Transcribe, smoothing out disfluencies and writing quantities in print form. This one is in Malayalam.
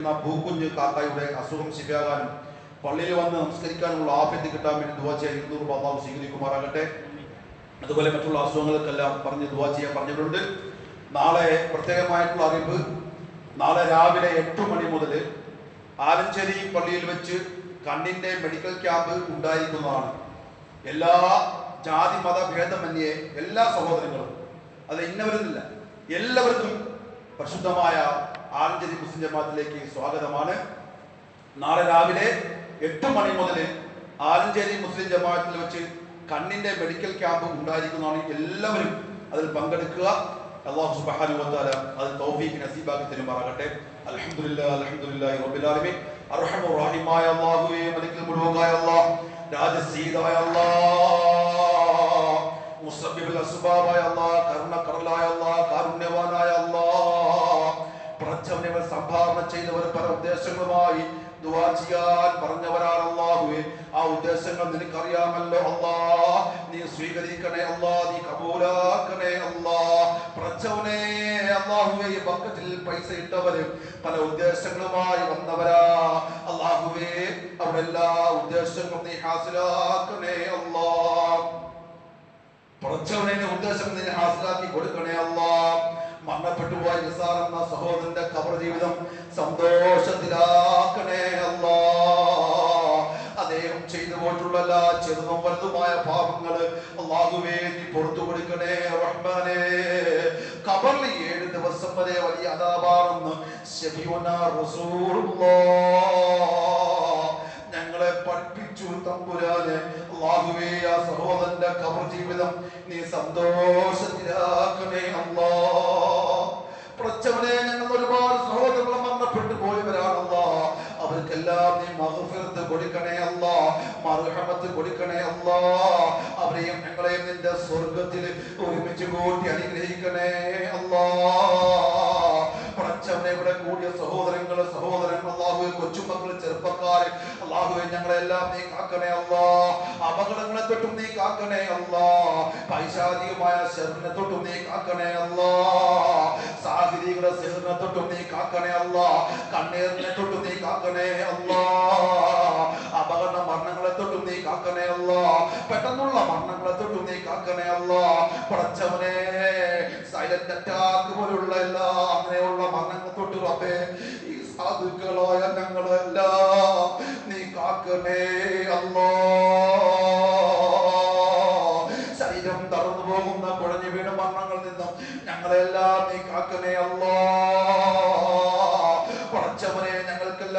പൂക്കുഞ്ഞ് കാക്കായുടെ അസുഖം ശരിയാകാനും പള്ളിയിൽ വന്ന് നമസ്കരിക്കാനുള്ള ആഫ്യത്ത് കിട്ടാൻ വേണ്ടി ദുആ ചെയ്യാൻ 200 രൂപ അല്ലാഹു സ്വീകരിക്കുമാറാകട്ടെ. അതുപോലെ മറ്റുള്ള അസുഖങ്ങൾക്കെല്ലാം പറഞ്ഞ് ദുആ ചെയ്യാൻ പറഞ്ഞിട്ടുണ്ട്. നാളെ പ്രത്യേകമായിട്ടുള്ള അറിയിപ്പ്, നാളെ രാവിലെ 8 മണി മുതൽ ആലഞ്ചേരി പള്ളിയിൽ വെച്ച് കണ്ണിന്റെ മെഡിക്കൽ ക്യാമ്പ് ഉണ്ടായിരിക്കുന്നതാണ്. എല്ലാ ജാതി മത ഭേദമന്യേ എല്ലാ സഹോദരങ്ങളും, അത് ഇന്നവരുന്നില്ല, എല്ലാവർക്കും പരിശുദ്ധമായ ആലഞ്ചേരി മുസ്ലിം ജമാഅത്തിലേക്ക് സ്വാഗതമാണ്. നാളെ രാവിലെ 8 മണി മുതൽ ആലഞ്ചേരി മുസ്ലിം ജമാഅത്തിൽ വെച്ച് കണ്ണിന്റെ മെഡിക്കൽ ക്യാമ്പ് ഉണ്ടായിരിക്കുന്നതാണ്. എല്ലാവരും അതിൽ പങ്കെടുക്കുക. അല്ലാഹു സുബ്ഹാനഹു വ തആല അതിൽ തൗഫീഖ് നസീബാക്കി തരുമാറാകട്ടെ. അൽഹംദുലില്ലാഹി അൽഹംദുലില്ലാഹി റബ്ബിൽ ആലമീൻ. അർഹമുർ റഹീമായ അല്ലാഹുവേ, മലിക്കുൽ മുലൂകായ അല്ലാഹ്, രാജസീദായ അല്ലാഹ്, മുസബ്ബിബുൽ അസ്ബാബായ അല്ലാഹ്, കരുണക്കടലായ അല്ലാഹ്, കാരുണ്യവാനായ അല്ലാഹ്, പ്രജനങ്ങൾ സംഭാവന ചെയ്തവർ പല ഉദ്ദേശങ്ങളുമായി ദുആ ചെയ്യാൻ പറഞ്ഞവരാണ് അല്ലാഹുവേ. ആ ഉദ്ദേശങ്ങൾ നിനക്കറിയാമല്ലോ അല്ലാഹ്. നീ സ്വീകരിക്കണേ അല്ലാഹ്, നീ കബൂലാക്കണേ അല്ലാഹ്. പ്രജവനെ അല്ലാഹുവേ, ഈ ബക്കറ്റിൽ പൈസ ഇട്ടവര് പല ഉദ്ദേശങ്ങളുമായി വന്നവരാ അല്ലാഹുവേ. അവിടെ എല്ലാ ഉദ്ദേശങ്ങളും നീ ഹാസിലാക്കണേ അല്ലാഹ്. പ്രജവനെ ഉദ്ദേശം നീ ഹാസിലാക്കി കൊടുക്കണേ അല്ലാഹ്. മരണപ്പെട്ടുപോയ നിസാർ എന്ന സഹോദരന്റെ ഖബർ ജീവിതം സന്തോഷത്തിലാക്കണേ അല്ലാഹ്. അദ്ദേഹം ചെയ്തു പോയിട്ടുള്ള എല്ലാ ചെറുതും വലുതുമായ പാപങ്ങള് അല്ലാഹുവേ നീ പുറത്തു കൊടുക്കണേ റഹ്മാനേ. ഖബറിൽ 7 ദിവസം വരെ വലിയ അദാബാണെന്ന് ശഫീഉനാ റസൂലുള്ളാഹ് ഞങ്ങളെ പഠിപ്പിച്ചു തമ്പുരാനെ. അല്ലാഹുവേ, ആ സഹോദരന്റെ ഖബർ ജീവിതം നീ സന്തോഷത്തിലാക്കണേ അല്ലാഹ്. പ്രച്ചവനെ, ഞങ്ങൾ ഒരുപാട് സഹോദരങ്ങൾ മരണപ്പെട്ടു പോയവരാണല്ലോ. അവർക്കെല്ലാം നീ മഗ്ഫിറത്ത് കൊടുക്കണേ അല്ലാഹ്, മർഹമത്ത് കൊടുക്കണേ അല്ലാഹ്. അവരെയും ഞങ്ങളെയും നിന്റെ സ്വർഗ്ഗത്തിൽ ഒരുമിച്ച് കൂട്ടി അനുഗ്രഹിക്കണേ അല്ലാഹ്. പ്രച്ചവനെ, ഇവിടെ കൂടിയ സഹോദരൻ അല്ലാഹുവേ, കൊച്ചുമക്കൾ, ചെറുപ്പക്കാർ അല്ലാഹുവേ, ഞങ്ങളെല്ലാം നീ കാക്കണേ അല്ലാഹ്. അപകടങ്ങളെ തൊട്ടും നീ കാക്കണേ അല്ലാഹ്. പൈശാചികമായ ശർറിനെ തൊട്ടും നീ കാക്കണേ അല്ലാഹ്. സാഹിതികളുടെ സിഹറിനെ തൊട്ടും നീ കാക്കണേ അല്ലാഹ്. കണ്ണീരിനെ തൊട്ടും നീ കാക്കണേ അല്ലാഹ്. അപകട മരണങ്ങളെ തൊട്ടും നീ കാക്കണേ അല്ലാഹ്. പെട്ടെന്നുള്ള മരണങ്ങളെ തൊട്ടും നീ കാക്കണേ അല്ലാഹ്. പടച്ചവനെ, സൈലന്റ് അറ്റാക്ക് പോലുള്ള എല്ലാ അങ്ങനെയുള്ള മരണങ്ങളെ തൊട്ട് റബ്ബേ, ഈ സാധുക്കളായ ഞങ്ങളെല്ലാം നീ കാക്കണേ അല്ലാഹ്. ശരീരം തളർന്നു പോകുന്ന കുഴഞ്ഞു വീണ മരണങ്ങളിൽ നിന്നും ഞങ്ങളെല്ലാം നീ കാക്കണേ അല്ലാഹ്. പടച്ചവനെ, ഞങ്ങൾക്കെല്ലാം